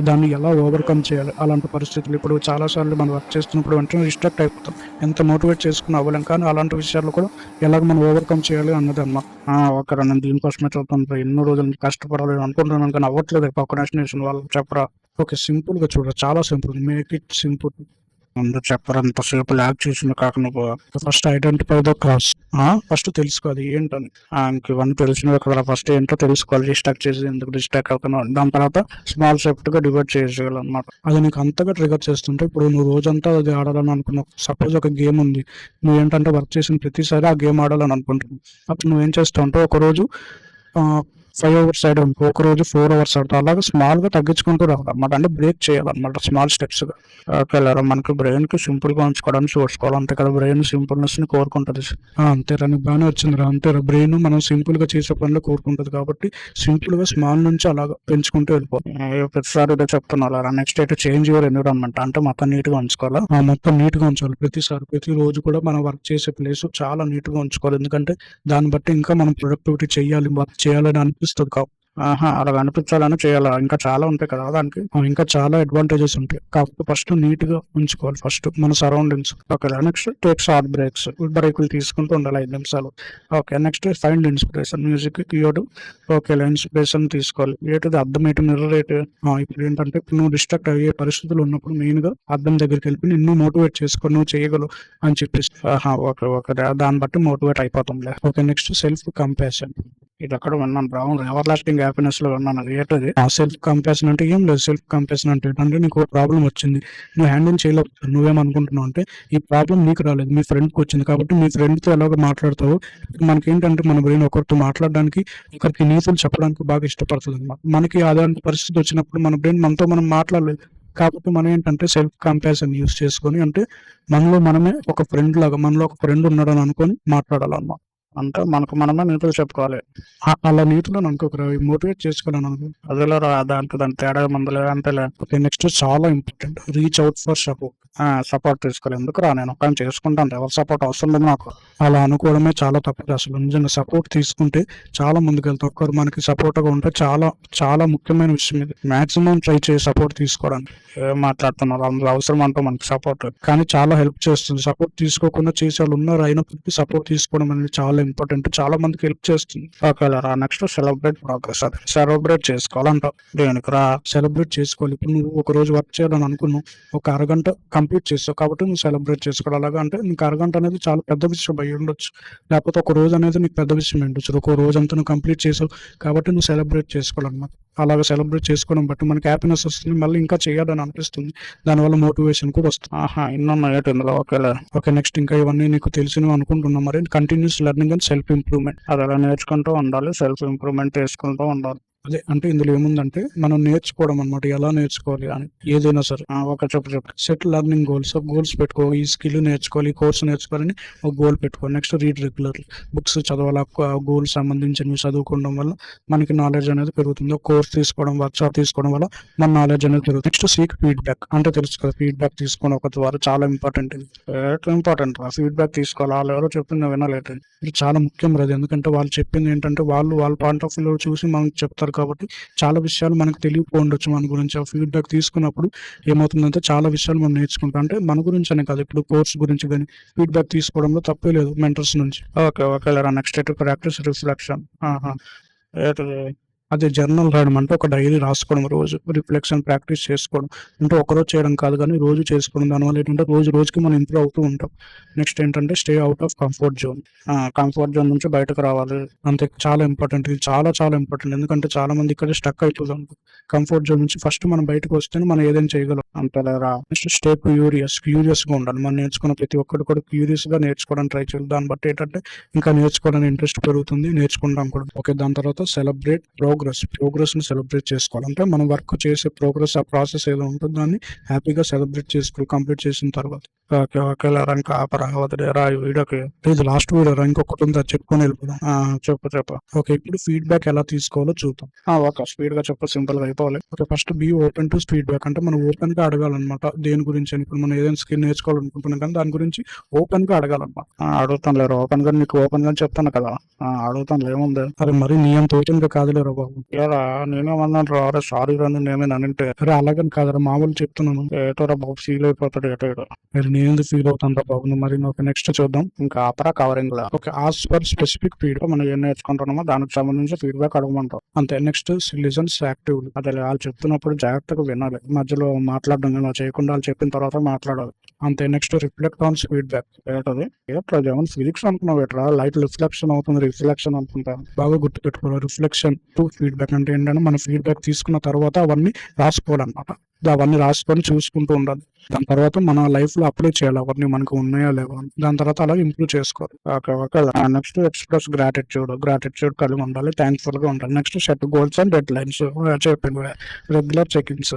Speaker 2: దాన్ని ఎలా ఓవర్కమ్ చేయాలి అలాంటి పరిస్థితులు. ఇప్పుడు చాలాసార్లు మనం వర్క్ చేస్తున్నప్పుడు వెంటనే డిస్ట్రాక్ట్ అయిపోతాం. ఎంత మోటివేట్ చేసుకున్నా అవ్వలేం. కానీ అలాంటి విషయాల్లో కూడా ఎలాగ మనం ఓవర్కమ్ చేయాలి అన్నది అన్నమాట. ఓకేరా. నేను దీనికోసమే చదువుతాను. ఎన్నో రోజులు నుంచి కష్టపడాలి అనుకుంటున్నాను కానీ అవ్వట్లేదు. ప్రొక్రాస్టినేషన్ వల్ల. చెప్పరా. ఓకే. సింపుల్‌గా చూడరా. చాలా సింపుల్. Make it simple. ముందు చెప్పరా. ఎంతసేపు ల్యాగ్ చేసింది కాక నువ్వు. First identify the cause. First తెలుసుకో అది ఏంటని. ఇంక ఇవన్నీ తెలిసినవి కదా. ఫస్ట్ ఏంటో తెలుసుకోవాలి. డిస్ట్రాక్ట్ చేసి ఎందుకు డిస్ట్రాక్ట్ అవుతున్నావు. దాని తర్వాత స్మాల్ సెప్ట్‌గా డివైడ్ చేసేయాలన్నమాట. అది నీకు అంతగా ట్రిగర్ చేస్తుంటే ఇప్పుడు నువ్వు రోజంతా అది ఆడాలని అనుకున్నావు. సపోజ్ ఒక గేమ్ ఉంది. నువ్వు ఏంటంటే వర్క్ చేసిన ప్రతిసారి ఆ గేమ్ ఆడాలని అనుకుంటున్నావు. అప్పుడు నువ్వేం చేస్తావు అంటే ఒకరోజు 5 అవర్స్ ఆడావు అనుకో. ఒకరోజు 4 అవర్స్ ఆడతావు. అలాగే స్మాల్‌గా తగ్గించుకుంటూ రావాలన్నమాట. అంటే బ్రేక్ చేయాలన్నమాట స్మాల్ స్టెప్స్‌గా. ఓకేలేరా. మనకి బ్రెయిన్‌కి సింపుల్‌గా ఉంచుకోవడానికి చూసుకోవాలి. అంతే కదా. బ్రెయిన్ సింపుల్‌నెస్‌ని కోరుకుంటది. అంతేరా. నీకు బాగానే వచ్చిందిరా. అంతేరా. బ్రెయిన్ మనం సింపుల్‌గా చేసే పనులు కోరుకుంటది కాబట్టి సింపుల్‌గా స్మాల్ నుంచి అలాగా పెంచుకుంటూ వెళ్ళిపోవాలి. ప్రతిసారి ఇదే చెప్తున్నారా. నెక్స్ట్ అయితే చేంజ్ యువర్ ఎన్విరాన్మెంట్. అంటే మొత్తం నీట్‌గా ఉంచుకోవాలా. మొత్తం నీట్‌గా ఉంచాలి. ప్రతిరోజు కూడా మనం వర్క్ చేసే ప్లేస్ చాలా నీట్‌గా ఉంచుకోవాలి. ఎందుకంటే దాన్ని బట్టి ఇంకా మనం ప్రొడక్టివిటీ చేయాలి, వర్క్ చేయాలని అనిపిస్తుంది. అలాగ అనిపించాలని చేయాలా. ఇంకా చాలా ఉంటాయి కదా దానికి. ఇంకా చాలా అడ్వాంటేజెస్ ఉంటాయి. కాకపోతే ఫస్ట్ నీట్‌గా ఉంచుకోవాలి ఫస్ట్ మన సరౌండింగ్స్. ఓకేనా. నెక్స్ట్ టేక్ షార్ట్ బ్రేకులు తీసుకుంటూ ఉండాలి 5 నిమిషాలు. Okay. Next find inspiration. Music keyword. ఓకేలా. ఇన్స్పిరేషన్ తీసుకోవాలి. ఏంటిది అర్థం ఏంటి మిర్రర్ ఏంటి. ఇప్పుడు ఏంటంటే నువ్వు డిస్ట్రాక్ట్ అయ్యే పరిస్థితులు ఉన్నప్పుడు మెయిన్‌గా అర్థం దగ్గరికి వెళ్ళి నిన్ను మోటివేట్ చేసుకో. నువ్వు చేయగలవు అని చెప్పేసి. ఓకే. దాన్ని బట్టి మోటివేట్ అయిపోతాంలే. ఓకే. Next self compassion. ఇది ఎక్కడ విన్నాను రా, ఎవర్ లాస్టింగ్ హ్యాపీనెస్ లో విన్నాను. అది ఏంటది? ఆ సెల్ఫ్ కంపాషన్ అంటే ఏం లేదు. సెల్ఫ్ కంపాషన్ అంటే ఏంటంటే నీకు ప్రాబ్లం వచ్చింది, నువ్వు హ్యాండిల్ చేయలేకపోతున్నావు. నువ్వేమనుకుంటున్నావు అంటే ఈ ప్రాబ్లం నీకు రాలేదు, మీ ఫ్రెండ్కి వచ్చింది కాబట్టి మీ ఫ్రెండ్తో ఎలాగో మాట్లాడతావు. మనకేంటంటే మన బ్రెయిన్ ఒకరితో మాట్లాడడానికి, ఒకరికి నీతులు చెప్పడానికి బాగా ఇష్టపడుతుంది అనమాట. మనకి అలాంటి పరిస్థితి వచ్చినప్పుడు మన బ్రెయిన్ మనతో మనం మాట్లాడలేదు కాబట్టి మనం ఏంటంటే సెల్ఫ్ కంపాషన్ యూస్ చేసుకొని, అంటే మనలో మనమే ఒక ఫ్రెండ్ లాగా, మనలో ఒక ఫ్రెండ్ ఉన్నాడని అనుకొని మాట్లాడాలన్నమాట. అంటే మనకు మనమే నీతులు చెప్పుకోవాలి. అలా నీతులు అనుకోకరా, మోటివేట్ చేసుకోవాలని అనుకో, అదేలా దాని తేడా మందులే అంటే. ఓకే, నెక్స్ట్ చాలా important, reach out for support. Support తీసుకోవాలి. ఎందుకురా, నేను ఒక చేసుకుంటాను, ఎవరి సపోర్ట్ అవసరం లేదు నాకు. అలా అనుకోవడమే చాలా తప్పు అసలు. నిజంగా సపోర్ట్ తీసుకుంటే చాలా ముందుకు వెళ్తాం. ఒక్కరు మనకి సపోర్ట్గా ఉంటే చాలా చాలా ముఖ్యమైన విషయం ఇది. మాక్సిమం ట్రై చేసి సపోర్ట్ తీసుకోవడానికి. ఏం మాట్లాడుతున్నారు, అందులో అవసరం అంటూ మనకి సపోర్ట్, కానీ చాలా హెల్ప్ చేస్తుంది. సపోర్ట్ తీసుకోకుండా చేసే వాళ్ళు ఉన్నారు, అయినప్పటికీ సపోర్ట్ తీసుకోవడం అనేది చాలా ఇంపార్టెంట్, చాలా మందికి హెల్ప్ చేస్తుంది. ఓకేరా, నెక్స్ట్ సెలబ్రేట్ ప్రోగ్రెస్. అది సెలబ్రేట్ చేసుకోవాలంట. దేనికి రా, సెలబ్రేట్ చేసుకోవాలి. ఇప్పుడు నువ్వు ఒక రోజు వర్క్ చేయాలని అనుకున్నావు, ఒక అరగంట కంప్లీట్ చేస్తావు కాబట్టి నువ్వు సెలబ్రేట్ చేసుకోవాలి. అలాగా అంటే నీకు అరగంట అనేది చాలా పెద్ద విషయం అయ్యి ఉండొచ్చు, లేకపోతే ఒక రోజు అనేది నీకు పెద్ద విషయం ఉండొచ్చు. ఒక రోజు అంతా నువ్వు కంప్లీట్ చేసావు కాబట్టి నువ్వు సెలబ్రేట్ చేసుకోవాలన్నమాట. అలాగే సెలబ్రేట్ చేసుకోవడం బట్టి మనకి హ్యాపీనెస్ వస్తుంది, మళ్ళీ ఇంకా చేయాలని అనిపిస్తుంది, దానివల్ల మోటివేషన్ కూడా వస్తుంది. ఇన్నో ఏటి ఇందులో. ఓకే, నెక్స్ట్ ఇంకా ఇవన్నీ నీకు తెలిసినవి అనుకుంటున్నాం. మరి continuous learning and self improvement. అది అలా నేర్చుకుంటూ ఉండాలి, సెల్ఫ్ ఇంప్రూవ్మెంట్ చేసుకుంటూ ఉండాలి. అదే అంటే ఇందులో ఏముందంటే మనం నేర్చుకోవడం అనమాట, ఎలా నేర్చుకోవాలి అని ఏదైనా సరే. ఒక చెప్పు సెట్ లెర్నింగ్ గోల్స్ పెట్టుకో. ఈ స్కిల్ నేర్చుకోవాలి, ఈ కోర్స్ నేర్చుకోవాలని ఒక గోల్ పెట్టుకో. నెక్స్ట్ రీడ్ రెగ్యులర్లీ, బుక్స్ చదవాలి. గోల్ సంబంధించినవి చదువుకోవడం వల్ల మనకి నాలెడ్జ్ అనేది పెరుగుతుంది. ఒక కోర్స్ తీసుకోవడం, వర్క్షాప్ తీసుకోవడం వల్ల మన నాలెడ్జ్ అనేది పెరుగుతుంది. నెక్స్ట్ సీక్ ఫీడ్బ్యాక్, అంటే తెలుసు కదా, ఫీడ్బ్యాక్ తీసుకుని ఒక ద్వారా చాలా ఇంపార్టెంట్. ఇది ఇంపార్టెంట్, ఫీడ్బ్యాక్ తీసుకోవాలి. వాళ్ళు ఎవరో చెప్పింది వినాలేదు, ఇది చాలా ముఖ్యం రాదు. ఎందుకంటే వాళ్ళు చెప్పింది ఏంటంటే వాళ్ళ పాయింట్ ఆఫ్ వ్యూ చూసి మనకి చెప్తారు కాబట్టి చాలా విషయాలు మనకు తెలియకపోవచ్చు మన గురించి. ఆ ఫీడ్బ్యాక్ తీసుకున్నప్పుడు ఏమవుతుందంటే చాలా విషయాలు మనం నేర్చుకుంటాం. అంటే మన గురించి అనే కాదు, ఇప్పుడు కోర్స్ గురించి కానీ ఫీడ్బ్యాక్ తీసుకోవడంలో తప్పే లేదు మెంటర్స్ నుంచి. Okay, next practice reflection. అదే జర్నల్ రాయడం అంటే ఒక డైరీ రాసుకోవడం, రోజు రిఫ్లెక్షన్ ప్రాక్టీస్ చేసుకోవడం. అంటే ఒకరోజు చేయడం కాదు కానీ రోజు చేసుకోవడం. దానివల్ల ఏంటంటే రోజుకి మనం ఇంప్రూవ్ అవుతూ ఉంటాం. నెక్స్ట్ ఏంటంటే stay out of comfort zone. Comfort zone నుంచి బయటకు రావాలి. అంతే, చాలా ఇంపార్టెంట్. ఇది చాలా చాలా ఇంపార్టెంట్. ఎందుకంటే చాలా మంది ఇక్కడ స్టక్ అయిపోతాం. కంఫర్ట్ జోన్ నుంచి ఫస్ట్ మనం బయటకు వస్తేనే మనం ఏదైనా చేయగలం. అంతేలేరా. నెక్స్ట్ స్టే క్యూరియస్ గా ఉండాలి. మనం నేర్చుకున్న ప్రతి ఒక్కటి కూడా క్యూరియస్ గా నేర్చుకోవడానికి ట్రై చేయాలి. దాన్ని బట్టి ఏంటంటే ఇంకా నేర్చుకోవడానికి ఇంట్రెస్ట్ పెరుగుతుంది, నేర్చుకుంటాం కూడా. ఓకే, దాని తర్వాత సెలబ్రేట్ ప్రోగ్రెస్ ని సెలబ్రేట్ చేసుకోవాలి. అంటే మనం వర్క్ చేసే ప్రోగ్రెస్, ఆ ప్రాసెస్ ఏదో ఉంటుందో దాన్ని హ్యాపీగా సెలబ్రేట్ చేసుకోవాలి కంప్లీట్ చేసిన తర్వాత. ఓకే, ఇంకా వదిలేరా ఈ వీడియోకి. ఇది లాస్ట్ వీడియో రా, ఇంకొకటి ఉంది, అది చెప్పుకొని వెళ్ళిపోదాం. చెప్పు. ఓకే, ఇప్పుడు ఫీడ్బ్యాక్ ఎలా తీసుకోవాలో చూద్దాం. ఓకే, స్పీడ్ గా చెప్పు, సింపుల్ గా అయిపోవాలి. Okay, first be open to feedback. అంటే మనం ఓపెన్ గా అడగాలన్నమాట. దేని గురించి అని, ఇప్పుడు మనం ఏదైనా స్కిల్ నేర్చుకోవాలనుకుంటున్నాం కానీ దాని గురించి ఓపెన్ గా అడగాలన్నమాట. అడుగుతాను లేరు, ఓపెన్ గా నీకు ఓపెన్ గా చెప్తాను కదా. అడుగుతాను ఏముంది. అరే మరి నీ అంత ఓపెన్ గా కాదులేరా బాబు. ఏరా నేనేమన్నాను రా, అరే సారీ రా, నేనేమైనా అంటే. అరే అలాగని కాదరా, మామూలు చెప్తున్నాను. ఏటోరా బాబు, ఫీల్ అయిపోతాడు ఏటో. మరి నేను ఫీల్ అవుతాను రా బాబు. మరి ఒక నెక్స్ట్ చూద్దాం. ఇంకా ఆపరా కవరింగ్ లా. Okay, as for specific feedback. మనం ఏం నేర్చుకుంటున్నామో దానికి సంబంధించి ఫీడ్బ్యాక్ అడగమంటాం. అంతే. Next listens actively. అదే వాళ్ళు చెప్తున్నప్పుడు జాగ్రత్తగా వినాలి, మధ్యలో మాట్లాడడం కానీ చేయకుండా వాళ్ళు చెప్పిన తర్వాత మాట్లాడాలి. అంతే. Next reflect on feedback. ఏంటది? ఏమన్నా ఫిజిక్స్ అనుకున్నావు ఎట్రా, లైట్ రిఫ్లెక్షన్ అవుతుంది, రిఫ్లెక్షన్ అనుకుంటాను. బాగా గుర్తు పెట్టుకోవాలి. రిఫ్లెక్షన్ టు ఫీడ్బ్యాక్ అంటే ఏంటంటే మన ఫీడ్బ్యాక్ తీసుకున్న తర్వాత అవన్నీ రాసుకోవాలన్నమాట. అవన్నీ రాసుకొని చూసుకుంటూ ఉండాలి. దాని తర్వాత మన లైఫ్ లో అప్లై చేయాలి, అవన్నీ మనకు ఉన్నాయా లేవా. దాని తర్వాత అలా ఇంప్రూవ్ చేసుకోవాలి. ఓకే, నెక్స్ట్ ఎక్స్ప్రెస్ గ్రాటిట్యూడ్ కలిగి ఉండాలి, థ్యాంక్ఫుల్ గా ఉండాలి. Next set goals and dead lines. చెప్పింది రెగ్యులర్ చెకింగ్స్.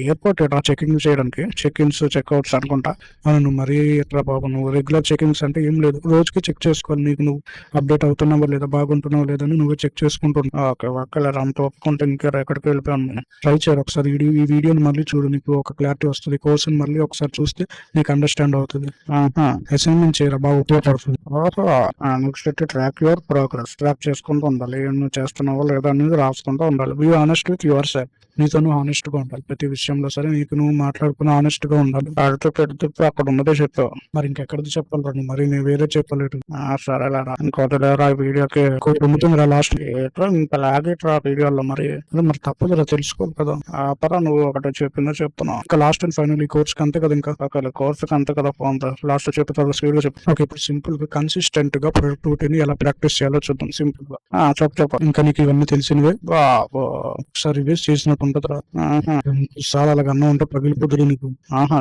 Speaker 2: ఎయిర్పోర్ట్ ఎట్లా చెకింగ్ చేయడానికి, చెక్ఇన్స్ చెక్అవుట్స్ అనుకుంటా. నువ్వు మరీ ఎట్లా బాబు, నువ్వు రెగ్యులర్ చెకింగ్స్ అంటే ఏం లేదు, రోజుకి చెక్ చేసుకోవాలి. నీకు నువ్వు అప్డేట్ అవుతున్నావా లేదా, బాగుంటున్నావా లేదని నువ్వే చెక్ చేసుకుంటున్నావు. ఓకే, అంత ఒప్పుకుంటే ఇంకా ఎక్కడికి వెళ్ళిపోయాను. ట్రై చేయాలి ఒకసారి. ఈ వీడియోని మళ్ళీ చూడు, నీకు ఒక క్లారిటీ వస్తుంది. కోర్స్ మళ్ళీ ఒకసారి చూస్తే నీకు అండర్స్టాండ్ అవుతుంది. అసైన్మెంట్ చేయరా, బాగా ఉపయోగపడుతుంది. Next track your progress. Track చేసుకుంటూ ఉండాలి, ఏం నువ్వు చేస్తున్నావో లేదా అనేది రాసుకుంటూ ఉండాలి. Be honest with yourself. నీతో నువ్వు ఆనెస్ట్ గా ఉండాలి ప్రతి విషయంలో. సరే, నీకు నువ్వు మాట్లాడుకుని ఆనెస్ట్ గా ఉండాలి. ఆడితో పెడితే అక్కడ ఉన్నదే చెప్పావు, మరి ఇంకెక్కడిది చెప్పాలి. మరి నేను వేరే చెప్పలేదు. సరేలేరా, ఇంకోటి లేరా ఈ వీడియోకి ఉంటుంది రా లాస్ట్. ఇంకా లాగేట్రా వీడియోలో. మరి తప్పదురా, తెలుసుకోవాలి కదా. పరా నువ్వు ఒకటి చెప్పిందో చెప్తున్నావు. ఇంకా లాస్ట్ అండ్ ఫైనల్ ఈ కోర్స్ కి అంతే కదా, ఇంకా కోర్స్ కి అంతే కదా బాగుంది. లాస్ట్ చెప్తారు స్పీడ్ గా చెప్పు. ఓకే, ఇప్పుడు సింపుల్ గా కన్సిస్టెంట్ గా ప్రొడక్టివిటీని ఎలా ప్రాక్టీస్ చేయాలో చూద్దాం. సింపుల్ గా చెప్పు. ఇంకా నీకు ఇవన్నీ తెలిసినవే. ఒకసారి రివ్యూస్ చేసినట్టు ఉంటుందిరా. సార్ అలాగ అన్న ఉంటే పగిలిపోతుంది నీకు.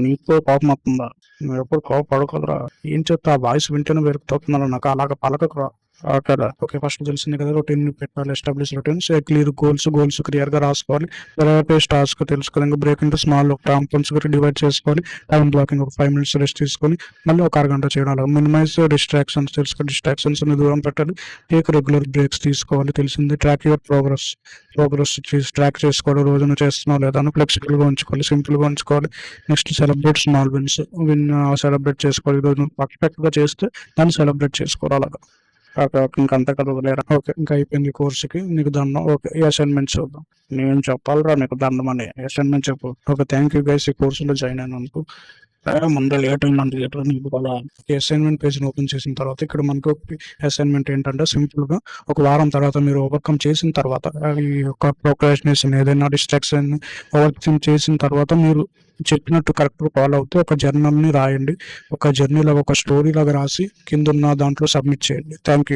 Speaker 2: నీకు కోపం వస్తుందా? నువ్వు ఎప్పుడు కోపం పడుకోదురా. ఏం చెప్తా, వాయిస్ వింటేనే వెరుకుతున్నాను నాకు. అలాగ పలకకురా. ఓకే, ఫస్ట్ తెలిసింది కదా, రొటీన్ పెట్టాలి. Establish routines, clear goals clear గా రాసుకోవాలి. ప్రయారిటైజ్ టాస్క్ తెలుసుకోవాలి. ఇంకా break into small compounds divide చేసుకోవాలి. టైం బ్లాకింగ్ ఒక 5 minutes రెస్ట్ తీసుకొని మళ్ళీ ఒక అరగంట చేయడం. మినిమైజ్ డిస్ట్రాక్షన్స్ తెలుసుకోవాలి. డిస్ట్రాక్షన్స్ దూరం పెట్టాలి. టేక్ రెగ్యులర్ బ్రేక్స్ తీసుకోవాలి. తెలిసింది. ట్రాక్ యువర్ ప్రోగ్రెస్ ట్రాక్ చేసుకోవడం. రోజున చేస్తున్నావు లేదా అని ఫ్లెక్సిబుల్ గా ఉంచుకోవాలి. సింపుల్ గా ఉంచుకోవాలి. Next celebrate small wins. Celebrate చేసుకోవాలి. ఈ రోజు నువ్వు పర్ఫెక్ట్ గా చేస్తే దాన్ని సెలబ్రేట్ చేసుకోవాలి. అలాగా ఇంకంతా కదా వదిలేరా. ఓకే, ఇంకా అయిపోయింది కోర్సుకి. నీకు దండం. ఓకే, ఈ అసైన్మెంట్ చూద్దాం. నేను చెప్పాలరా నీకు దండం అని. అసైన్మెంట్ చెప్పు. ఓకే, థ్యాంక్ యూ గైస్, ఈ కోర్సులో జాయిన్ అయినందుకు. ముందు లేట్ అయిందంటే నీకు కదా. అసైన్మెంట్ పేజ్ని ఓపెన్ చేసిన తర్వాత ఇక్కడ మనకు అసైన్మెంట్ ఏంటంటే సింపుల్ గా ఒక వారం తర్వాత మీరు ఓవర్కమ్ చేసిన తర్వాత ఈ యొక్క ప్రోక్రాస్టినేషన్ ఏదైనా డిస్ట్రాక్షన్ ఓవర్కమ్ చేసిన తర్వాత మీరు చెప్పినట్టు కరెక్ట్ ఫాలో అవుతే ఒక జర్నల్ ని రాయండి. ఒక జర్నీలో ఒక స్టోరీ లాగా రాసి కింద ఉన్న దాంట్లో సబ్మిట్ చేయండి. Thank you.